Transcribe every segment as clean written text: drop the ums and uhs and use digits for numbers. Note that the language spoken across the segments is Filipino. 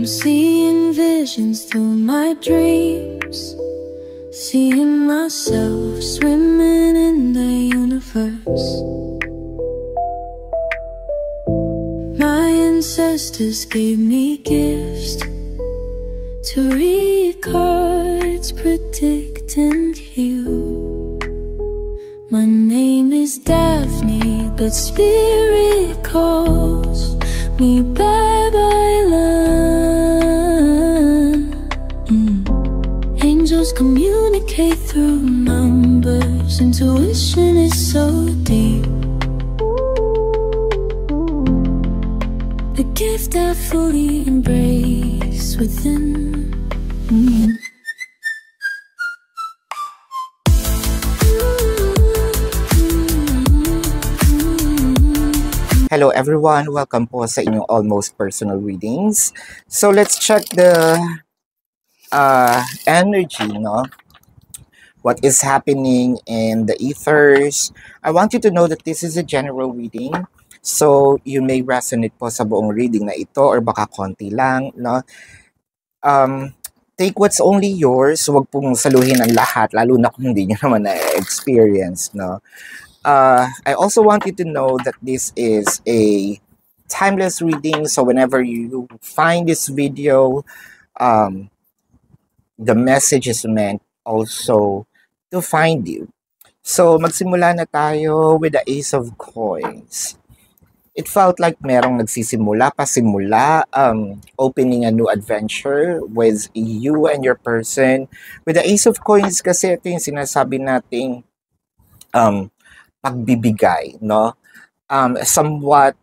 I'm seeing visions through my dreams, seeing myself swimming in the universe. My ancestors gave me gifts to read cards, predict and heal. My name is Daphne, but spirit calls me bye-bye love. Angels communicate through numbers. Intuition is so deep. The gift I fully embrace within. Hello everyone, welcome po sa inyong almost personal readings. So let's check the energy, no? What is happening in the ethers. I want you to know that this is a general reading. So you may resonate po sa buong reading na ito or baka konti lang, no? Take what's only yours. Huwag pong saluhin ang lahat, lalo na kung hindi nyo naman na-experience, no? I also want you to know that this is a timeless reading. So whenever you find this video, the message is meant also to find you. So magsimula na tayo with the Ace of Coins. It felt like merong nagsisimula, pasimula, opening a new adventure with you and your person. With the Ace of Coins kasi ito yung sinasabi nating pagbibigay, no? Somewhat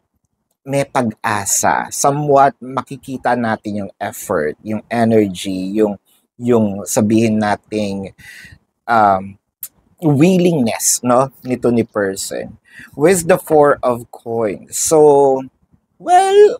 may pag-asa, somewhat makikita natin yung effort, yung energy, yung sabihin nating willingness, no, nito ni person. With the Four of Coins. So, well,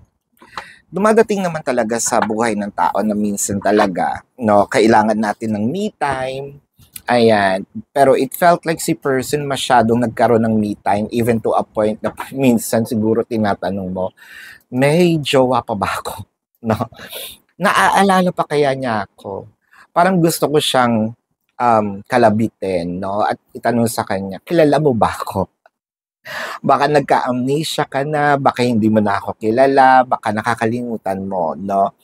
dumadating naman talaga sa buhay ng tao na minsan talaga, no, kailangan natin ng me time. Ayan. Pero it felt like si person masyadong nagkaroon ng me time, even to a point na minsan siguro tinatanong mo, may jowa pa ba ako? No? Naaalala pa kaya niya ako? Parang gusto ko siyang kalabitin, no? At itanong sa kanya, kilala mo ba ako? Baka nagka-amnesia ka na, baka hindi mo na ako kilala, baka nakakalimutan mo, no?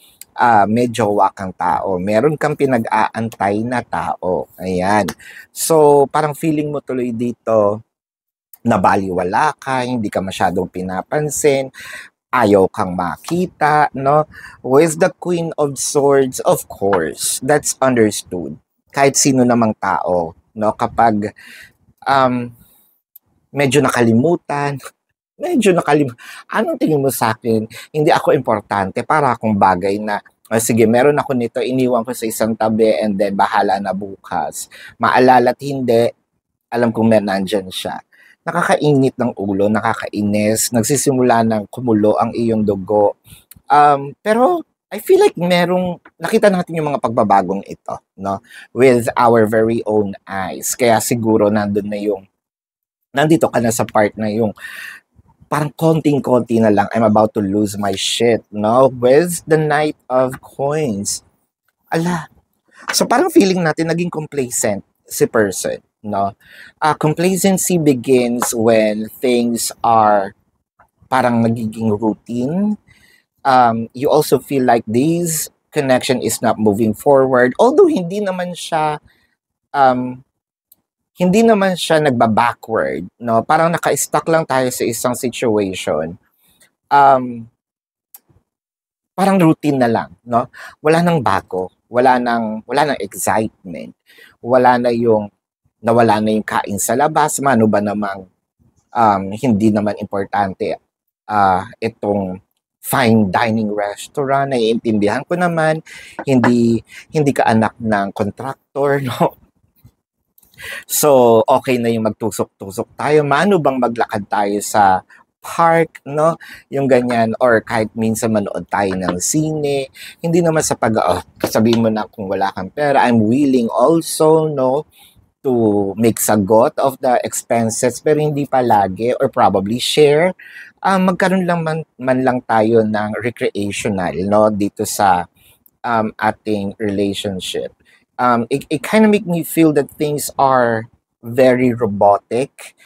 May jowa kang tao. Meron kang pinag-aantay na tao. Ayan. So, parang feeling mo tuloy dito, nabaliwala ka, hindi ka masyadong pinapansin, ayaw kang makita, no? With the Queen of Swords, of course, that's understood. Kahit sino namang tao, no? Kapag medyo nakalimutan, anong tingin mo sa akin? Hindi ako importante, para akong bagay na, sige, meron ako nito, iniwan ko sa isang tabi and then bahala na bukas. Maalala't hindi, alam kong nandyan siya. Nakakainit ng ulo, nakakainis, nagsisimula ng kumulo ang iyong dugo. Pero I feel like nakita natin yung mga pagbabagong ito, no? With our very own eyes. Kaya siguro nandito ka na sa part na yung parang konting-konti na lang, I'm about to lose my shit, no? With the Knight of Coins. Ala. So parang feeling natin naging complacent si person, no? Complacency begins when things are parang nagiging routine. You also feel like this connection is not moving forward. Although hindi naman siya nagba-backward, no? Parang naka-stuck lang tayo sa isang situation. Parang routine na lang, no? Wala nang bago, wala nang excitement, nawala na yung kain sa labas, mano ba namang hindi naman importante itong fine dining restaurant, naiintindihan ko naman, hindi ka anak ng contractor, no? So, okay na yung magtusok-tusok tayo. Mano bang maglakad tayo sa park, no? Yung ganyan. Or kahit minsan manood tayo ng sine. Hindi naman sa sabihin mo na kung wala kang pera, I'm willing also, no, to make sagot of the expenses. Pero hindi palagi or probably share magkaroon lang man lang tayo ng recreational, no, dito sa ating relationship. It kind of make me feel that things are very robotic,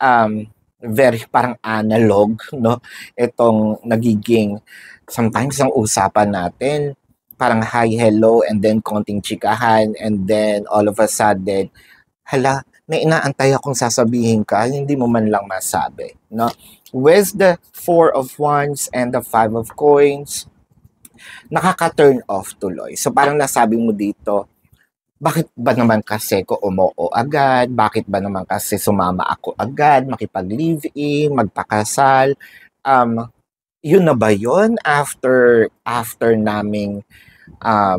um, very parang analog, no? Itong nagiging, sometimes ang usapan natin, parang hi, hello, and then konting chikahan, and then all of a sudden, hala, may inaantay akong sasabihin ka, hindi mo man lang masabi, no? With the Four of Wands and the Five of Coins, nakaka-turn off tuloy. So parang nasabi mo dito, bakit ba naman kasi ko umoo agad? Bakit ba naman kasi sumama ako agad, makipag-live-in, magpakasal? Um, Yun na ba yun? After naming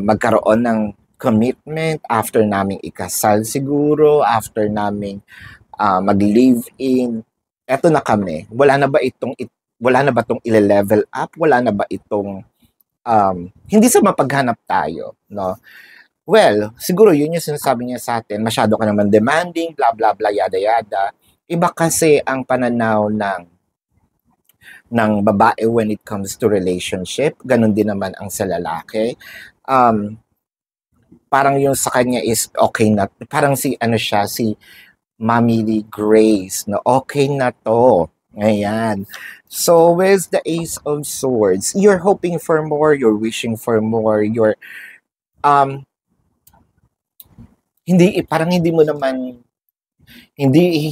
magkaroon ng commitment, after naming ikasal siguro, after naming mag-live-in, eto na kami. Wala na ba itong ile-level up? Wala na ba itong hindi sa mapaghanap tayo, no? Well, siguro yun yung sinasabi niya sa atin, masyado ka naman demanding, blah, blah, blah, yada, yada. Iba kasi ang pananaw ng babae when it comes to relationship. Ganon din naman ang sa lalaki. Parang yung sa kanya is okay na, parang si Mami Lee Grace, no? Okay na to. Ayan. So, with the Ace of Swords, you're hoping for more, you're wishing for more, parang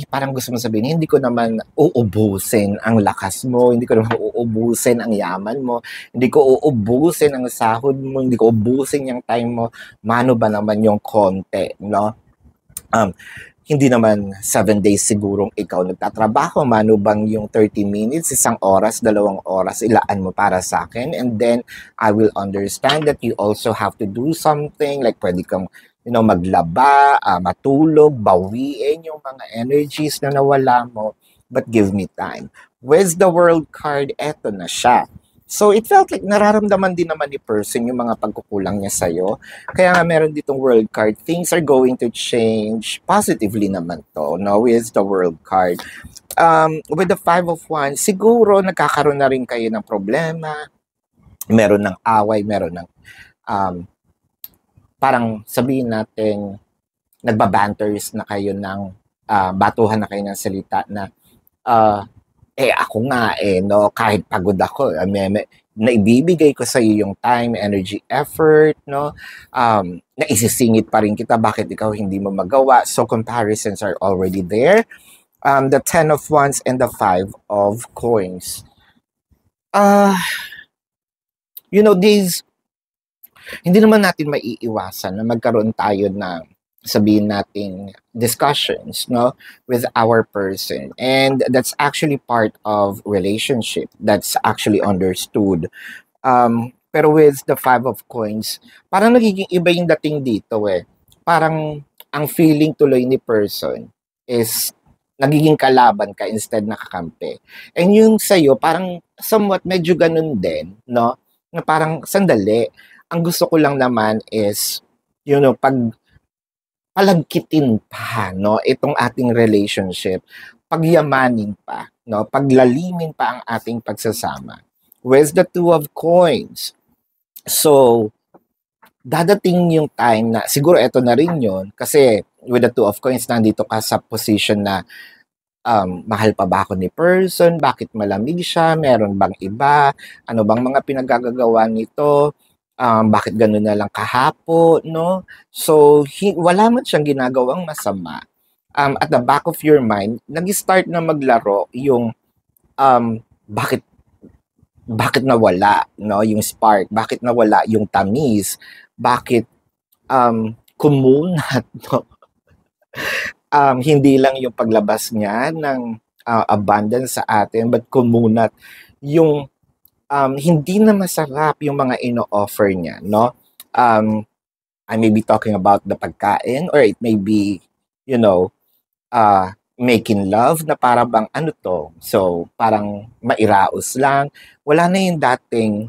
parang gusto mo sabihin, hindi ko naman uubusin ang lakas mo, hindi ko naman uubusin ang yaman mo, hindi ko uubusin ang sahod mo, hindi ko uubusin yung time mo, mano ba naman yung konti, no? Hindi naman 7 days sigurong ikaw nagtatrabaho, mano bang yung 30 minutes, 1 oras, 2 oras, ilaan mo para sa akin, and then I will understand that you also have to do something, like pwede kang maglaba, matulog, bawiin yung mga energies na nawala mo, but give me time. With the World card, eto na siya. So, it felt like nararamdaman din naman ni person yung mga pagkukulang niya sa'yo. Kaya nga meron ditong World card, things are going to change positively naman to, no? With the World card. With the Five of Wands, siguro nagkakaroon na rin kayo ng problema, meron ng away, meron ng parang sabihin natin, nagbabanters na kayo ng, batuhan na kayo ng salita na, ako nga no, kahit pagod ako, naibibigay ko sa iyo yung time, energy, effort, no, naisisingit pa rin kita, bakit ikaw hindi mo magawa? So comparisons are already there. The 10 of Wands and the 5 of Coins. Hindi naman natin maiiwasan na magkaroon tayo ng, sabihin natin, discussions, no, with our person. And that's actually part of relationship. That's actually understood. Pero with the 5 of Coins, parang nagiging iba yung dating dito eh. Parang ang feeling tuloy ni person is nagiging kalaban ka instead nakakampi. And yung sa'yo, parang somewhat medyo ganun din, no? Na parang sandali, ang gusto ko lang naman is, palagkitin pa, no, itong ating relationship, pagyamanin pa, no, paglalimin pa ang ating pagsasama. With the 2 of Coins, so, dadating yung time na, siguro ito na rin yun, kasi with the 2 of Coins, nandito ka sa position na, mahal pa ba ako ni person, bakit malamig siya, meron bang iba, ano bang mga pinagagagawa nito, bakit gano'n na lang kahapon, no? So, wala man siyang ginagawang masama. At the back of your mind, nag-start na maglaro yung bakit nawala, no, yung spark, bakit nawala yung tamis, bakit kumunat, no? Hindi lang yung paglabas niya ng abundance sa atin, but kumunat yung hindi na masarap yung mga ino-offer niya, no? I may be talking about the pagkain, or it may be, making love na para bang ano to, so parang mairaos lang. Wala na yung dating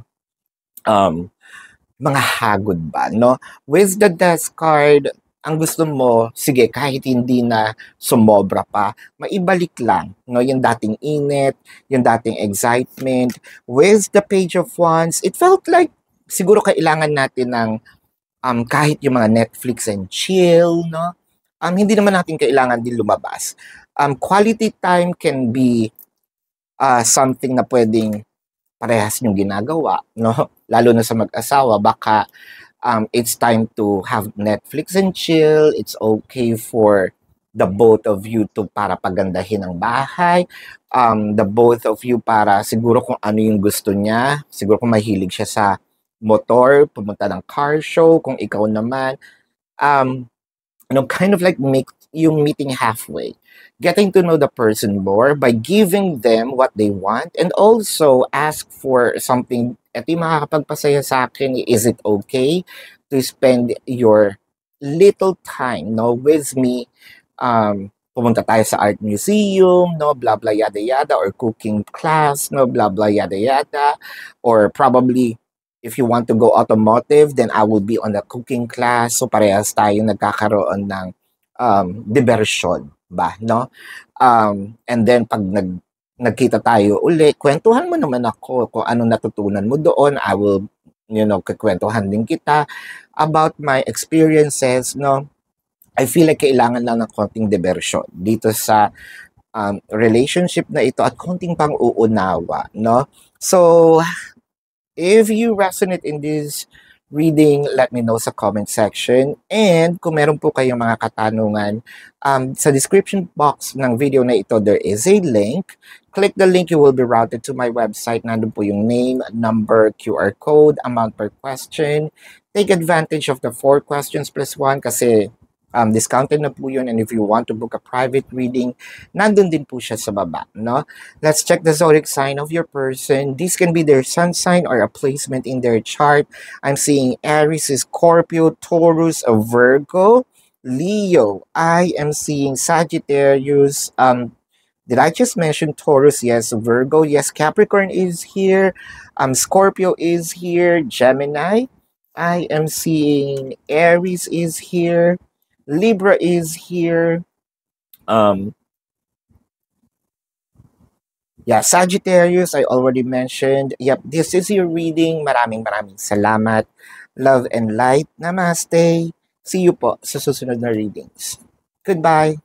mga hagod ba, no? With the Death card, ang gusto mo, sige, kahit hindi na sumobra pa, maibalik lang, no, yung dating init, yung dating excitement. With the Page of Wands, it felt like siguro kailangan natin ng kahit yung mga Netflix and chill, no? Hindi naman natin kailangan din lumabas. Quality time can be something na pwedeng parehas yung ginagawa, no? Lalo na sa mag-asawa, baka it's time to have Netflix and chill. It's okay for the both of you to para pagandahin ang bahay. The both of you para siguro kung ano yung gusto niya. Siguro kung mahilig siya sa motor, pumunta ng car show. Kung ikaw naman, kind of like make yung meeting halfway. Getting to know the person more by giving them what they want and also ask for something. Ito yung makakapagpasaya sa akin. Is it okay to spend your little time, no, with me? Pumunta tayo sa art museum, no, blah blah yada yada, or cooking class, no, blah blah yada yada, or probably if you want to go automotive, then I will be on the cooking class. So parehas tayo nagkakaroon ng diversion ba, no? And then pag nagkita tayo uli, kwentuhan mo naman ako kung anong natutunan mo doon. I will, kikwentuhan din kita about my experiences, no? I feel like kailangan lang ng konting diversion dito sa relationship na ito at konting pang-uunawa, no? So, if you resonate in this reading, let me know sa comment section. And kung meron po kayong mga katanungan, sa description box ng video na ito, there is a link. Click the link, you will be routed to my website. Nandun po yung name, number, QR code, amount per question. Take advantage of the 4 questions plus 1 kasi discounted na po yun. And if you want to book a private reading, nandun din po siya sa baba, no? Let's check the zodiac sign of your person. This can be their sun sign or a placement in their chart. I'm seeing Aries, Scorpio, Taurus, Virgo, Leo. I am seeing Sagittarius. Did I just mention Taurus? Yes. Virgo. Yes. Capricorn is here. Scorpio is here. Gemini. I am seeing Aries is here. Libra is here. Sagittarius, I already mentioned. Yep, this is your reading. Maraming salamat. Love and light. Namaste. See you po sa susunod na readings. Goodbye.